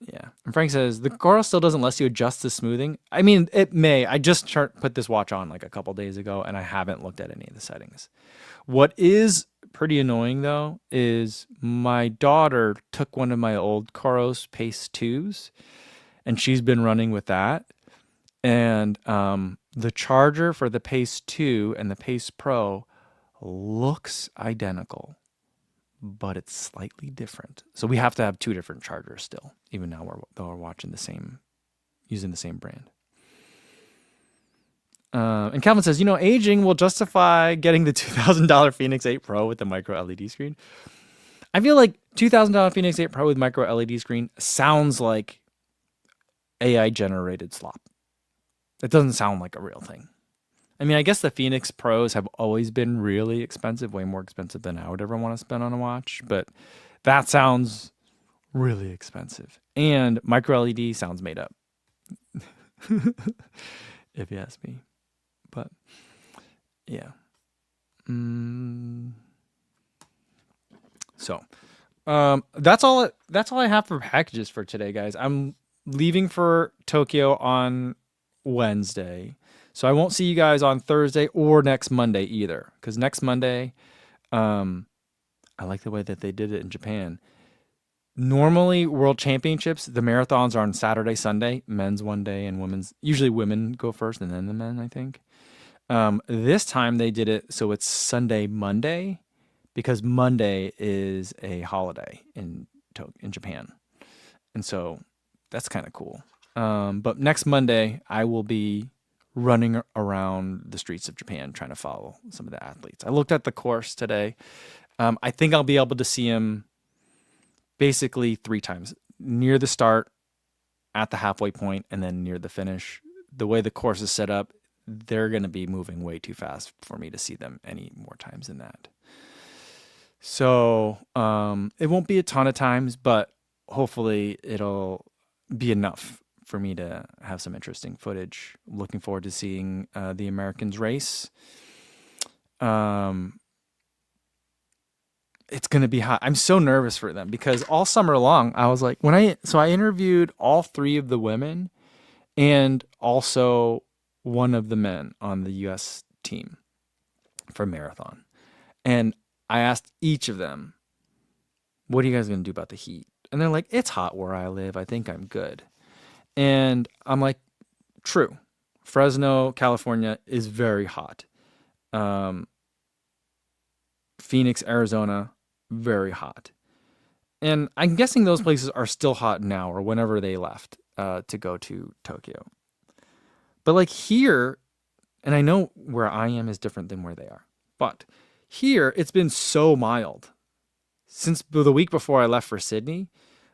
Yeah. And Frank says, the Coral still doesn't let you adjust the smoothing. I mean, it may. I just put this watch on like a couple days ago, and I haven't looked at any of the settings. What is pretty annoying, though, is my daughter took one of my old Coros Pace 2s, and she's been running with that. And the charger for the Pace 2 and the Pace Pro looks identical, but it's slightly different. So we have to have 2 different chargers still, even now though we're watching the same using the same brand. And Calvin says, aging will justify getting the $2,000 Phoenix 8 Pro with the micro LED screen. I feel like $2,000 Phoenix 8 Pro with micro LED screen sounds like AI generated slop. It doesn't sound like a real thing. I mean, I guess the Phoenix Pros have always been really expensive, way more expensive than I would ever want to spend on a watch, but that sounds really expensive. And micro LED sounds made up, if you ask me. But yeah. So that's all I have for packages for today, guys. I'm leaving for Tokyo on Wednesday. So I won't see you guys on Thursday or next Monday either. Because next Monday, I like the way that they did it in Japan. Normally, World Championships, the marathons are on Saturday, Sunday, men's one day and women's. Usually women go first and then the men, I think. This time they did it so it's Sunday, Monday, because Monday is a holiday in Japan. And so that's kind of cool. But next Monday, I will be running around the streets of Japan trying to follow some of the athletes. I looked at the course today. I think I'll be able to see him basically 3 times, near the start, at the halfway point, and then near the finish. The way the course is set up, they're going to be moving way too fast for me to see them any more times than that. So it won't be a ton of times, but hopefully it'll be enough for me to have some interesting footage. Looking forward to seeing the Americans race. It's going to be hot. I'm so nervous for them because all summer long, I was like, I interviewed all 3 of the women and also one of the men on the U.S. team for marathon. And I asked each of them, what are you guys going to do about the heat? And they're like, it's hot where I live. I think I'm good. And I'm like, true. Fresno, California is very hot. Phoenix, Arizona, very hot. And I'm guessing those places are still hot now or whenever they left to go to Tokyo. But like here, and I know where I am is different than where they are, but here it's been so mild since the week before I left for Sydney.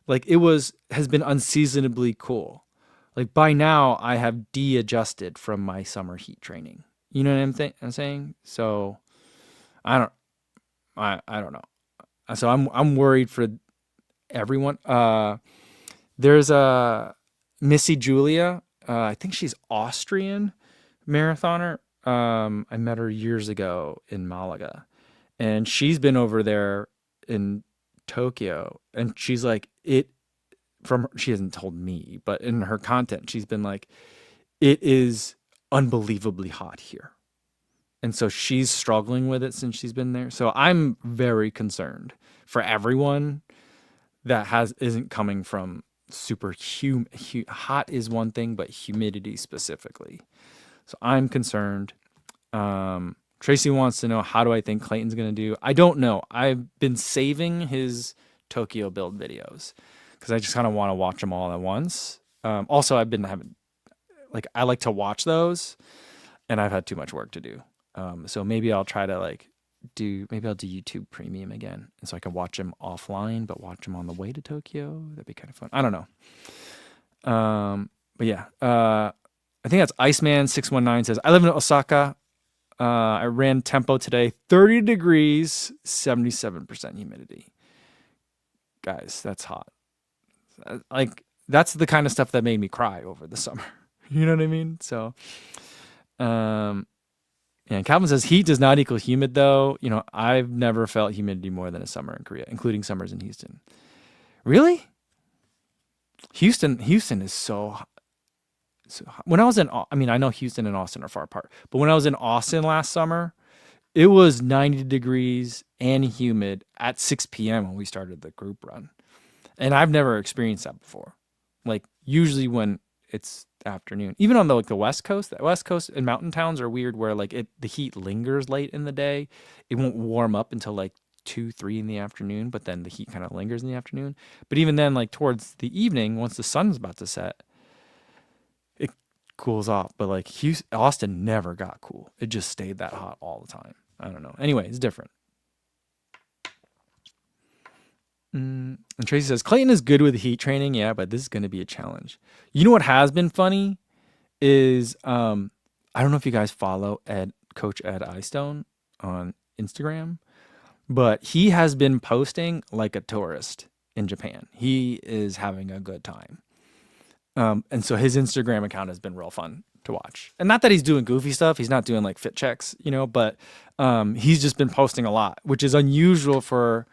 Like has been unseasonably cool. Like by now I have de-adjusted from my summer heat training. You know what I'm saying? So I don't know. So I'm worried for everyone. There's a Missy Julia. I think she's Austrian marathoner. I met her years ago in Malaga, and she's been over there in Tokyo, and she's like she hasn't told me, but in her content, she's been like, it is unbelievably hot here. And so she's struggling with it since she's been there. So I'm very concerned for everyone that isn't coming from super hot is one thing, but humidity specifically. So I'm concerned. Tracy wants to know, how do I think Clayton's going to do? I don't know. I've been saving his Tokyo build videos because I just kind of want to watch them all at once. Also, I've been having, I like to watch those, and I've had too much work to do. So maybe I'll try to I'll do YouTube Premium again, and so I can watch them offline, but watch them on the way to Tokyo. That'd be kind of fun. I don't know. But yeah, I think that's Iceman619 says, I live in Osaka. I ran tempo today, 30 degrees, 77% humidity. Guys, that's hot. That's the kind of stuff that made me cry over the summer. You know what I mean? So, and Calvin says heat does not equal humid though. I've never felt humidity more than a summer in Korea, including summers in Houston. Really? Houston is so hot. When I was I know Houston and Austin are far apart, but when I was in Austin last summer, it was 90 degrees and humid at 6 p.m. when we started the group run. And I've never experienced that before. Usually when it's afternoon, even on the West Coast and mountain towns are weird where the heat lingers late in the day. It won't warm up until 2, 3 in the afternoon, but then the heat kind of lingers in the afternoon. But even then, towards the evening, once the sun's about to set, cools off. But like Austin never got cool. It just stayed that hot all the time. I don't know. Anyway, it's different. And Tracy says, Clayton is good with heat training. Yeah, but this is going to be a challenge. You know what has been funny is I don't know if you guys follow Coach Ed Eyestone on Instagram, but he has been posting like a tourist in Japan. He is having a good time. And so his Instagram account has been real fun to watch. And not that he's doing goofy stuff. He's not doing like fit checks, but he's just been posting a lot, which is unusual for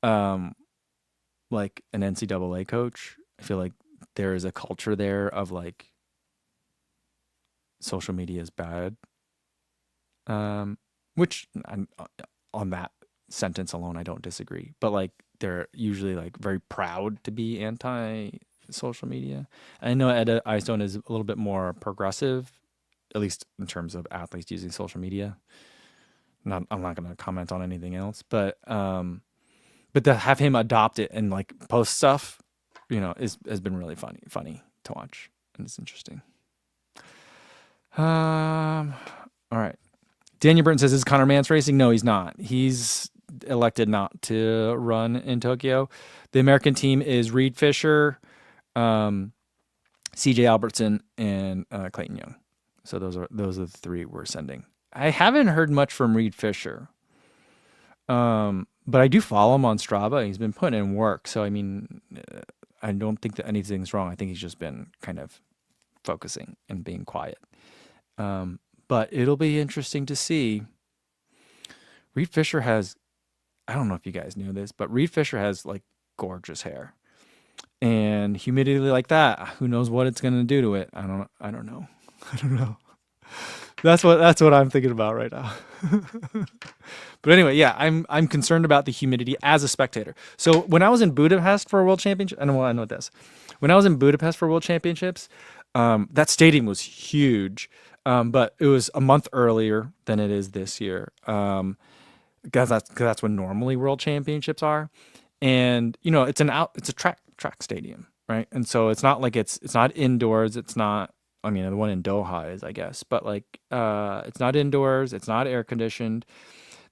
like an NCAA coach. I feel like there is a culture there of like social media is bad. Which on that sentence alone, I don't disagree. But like they're usually like very proud to be anti social media. I know Ed Eyestone is a little bit more progressive, at least in terms of athletes using social media. I'm not going to comment on anything else, but to have him adopt it and like post stuff, has been really funny to watch, and it's interesting. All right. Daniel Burton says, is Connor Mance racing? No, he's not. He's elected not to run in Tokyo. The American team is Reed Fisher, CJ Albertson, and Clayton Young. So those are the three we're sending. I haven't heard much from Reed Fisher. But I do follow him on Strava. He's been putting in work. So, I mean, I don't think that anything's wrong. I think he's just been kind of focusing and being quiet. But it'll be interesting to see. Reed Fisher has, I don't know if you guys knew this, but Reed Fisher has like gorgeous hair. And humidity like that, who knows what it's going to do to it? I don't know. That's what I'm thinking about right now. But anyway, yeah, I'm concerned about the humidity as a spectator. So when I was in Budapest for a World Championship, I know this. When I was in Budapest for World Championships, that stadium was huge, but it was a month earlier than it is this year. Because that's when normally World Championships are, and it's a track stadium, right? And so it's not like it's not indoors. It's not. I mean, the one in Doha is, I guess, but like, it's not indoors. It's not air conditioned.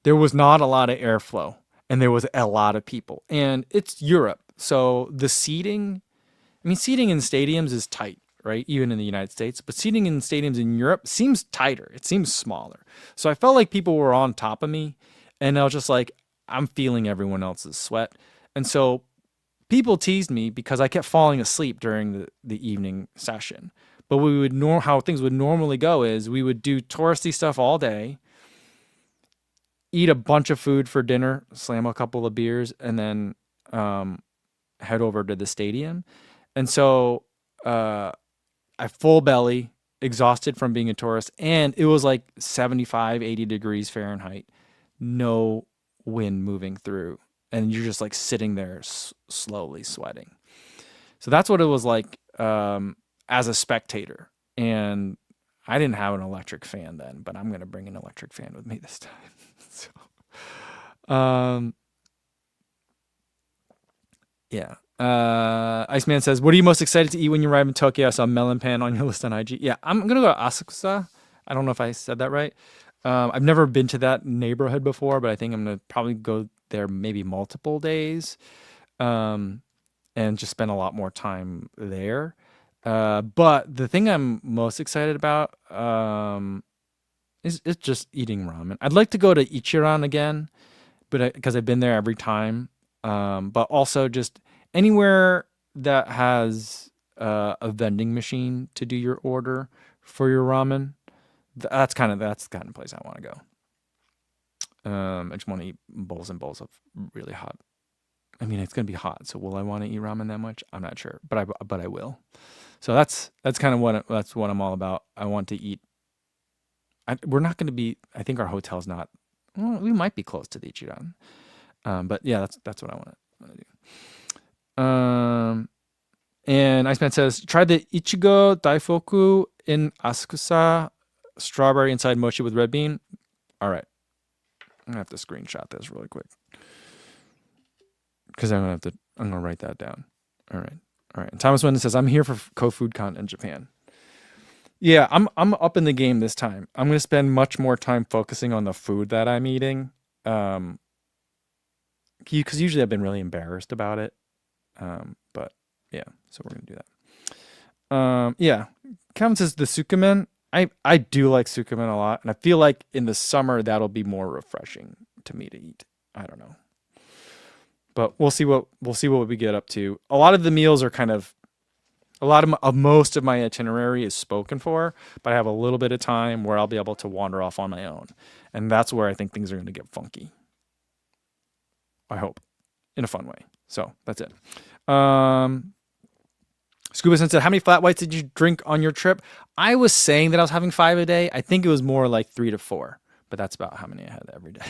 There was not a lot of airflow, and there was a lot of people, and it's Europe. So the seating in stadiums is tight, right? Even in the United States, but seating in stadiums in Europe seems tighter. It seems smaller. So I felt like people were on top of me, and I was just like, I'm feeling everyone else's sweat. And so people teased me because I kept falling asleep during the evening session. But how things would normally go is we would do touristy stuff all day, eat a bunch of food for dinner, slam a couple of beers, and then head over to the stadium. And so I full belly, exhausted from being a tourist, and it was like 75, 80 degrees Fahrenheit, no wind moving through, and you're just like sitting there slowly sweating. So that's what it was like as a spectator. And I didn't have an electric fan then, but I'm going to bring an electric fan with me this time. Yeah. Iceman says, what are you most excited to eat when you arrive in Tokyo? I saw melon pan on your list on IG. Yeah, I'm going to go to ASICS. I don't know if I said that right. I've never been to that neighborhood before, but I think I'm going to probably go there maybe multiple days and just spend a lot more time there. But the thing I'm most excited about is just eating ramen. I'd like to go to Ichiran again, but because I've been there every time. But also just anywhere that has a vending machine to do your order for your ramen. That's kind of the place I want to go. I just want to eat bowls and bowls of really hot. I mean, it's gonna be hot, so will I want to eat ramen that much? I'm not sure, but I will. So that's kind of what I'm all about. I want to eat. We're not going to be. I think our hotel's not. Well, we might be close to the Ichiran, but yeah, that's what I want to do. And Iceman says, try the Ichigo Daifoku in Asakusa, strawberry inside mochi with red bean. All right, I'm gonna have to screenshot this really quick because I'm gonna write that down. All right. And Thomas Wendell says, I'm here for Co-Food Con in Japan. Yeah, I'm up in the game this time. I'm gonna spend much more time focusing on the food that I'm eating. Um, because usually I've been really embarrassed about it. But yeah, so we're gonna do that. Yeah. Kevin says the sukumen. I do like sukumen a lot, and I feel like in the summer that'll be more refreshing to me to eat. I don't know, but we'll see what we get up to. A lot of the meals are kind of a lot of most of my itinerary is spoken for, but I have a little bit of time where I'll be able to wander off on my own, and that's where I think things are going to get funky. I hope, in a fun way. So that's it. Um, Scuba Sen said, "How many flat whites did you drink on your trip?" I was saying that I was having 5 a day. I think it was more like 3 to 4, but that's about how many I had every day.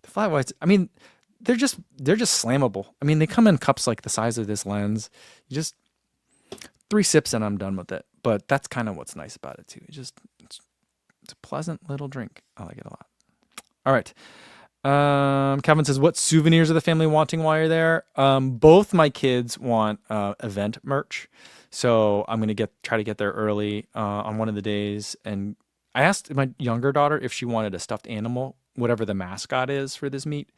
The flat whites, I mean, they're just slammable. I mean, they come in cups like the size of this lens. You just 3 sips and I'm done with it. But that's kind of what's nice about it too. It's a pleasant little drink. I like it a lot. All right. Kevin says, "What souvenirs are the family wanting while you're there?" Both my kids want event merch, so I'm gonna try to get there early on one of the days. And I asked my younger daughter if she wanted a stuffed animal, whatever the mascot is for this meet,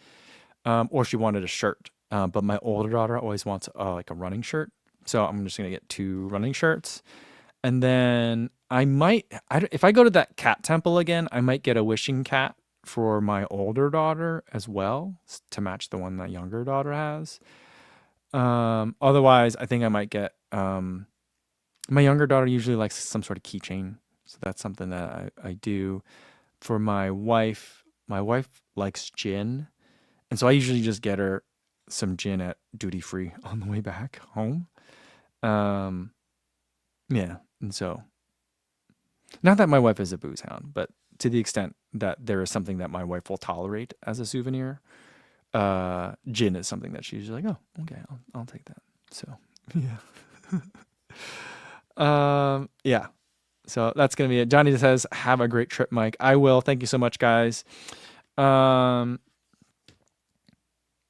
or if she wanted a shirt. But my older daughter always wants like a running shirt, so I'm just gonna get 2 running shirts. And then if I go to that cat temple again, I might get a wishing cat for my older daughter as well to match the one my younger daughter has. Otherwise, I think I might get my younger daughter usually likes some sort of keychain, so that's something that I do. For my wife likes gin, and so I usually just get her some gin at duty free on the way back home. Um, yeah, and so not that my wife is a booze hound, but to the extent that there is something that my wife will tolerate as a souvenir, gin is something that she's usually like, oh, okay, I'll take that. So yeah, yeah. So that's gonna be it. Johnny says, "Have a great trip, Mike." I will. Thank you so much, guys. Um,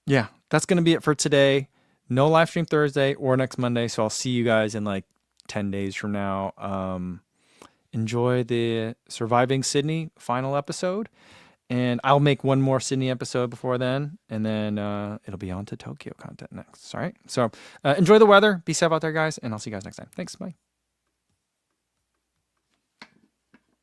yeah, that's gonna be it for today. No live stream Thursday or next Monday, so I'll see you guys in like 10 days from now. Enjoy the Surviving Sydney final episode, and I'll make one more Sydney episode before then, and then it'll be on to Tokyo content next. All right. So enjoy the weather. Be safe out there, guys, and I'll see you guys next time. Thanks. Bye.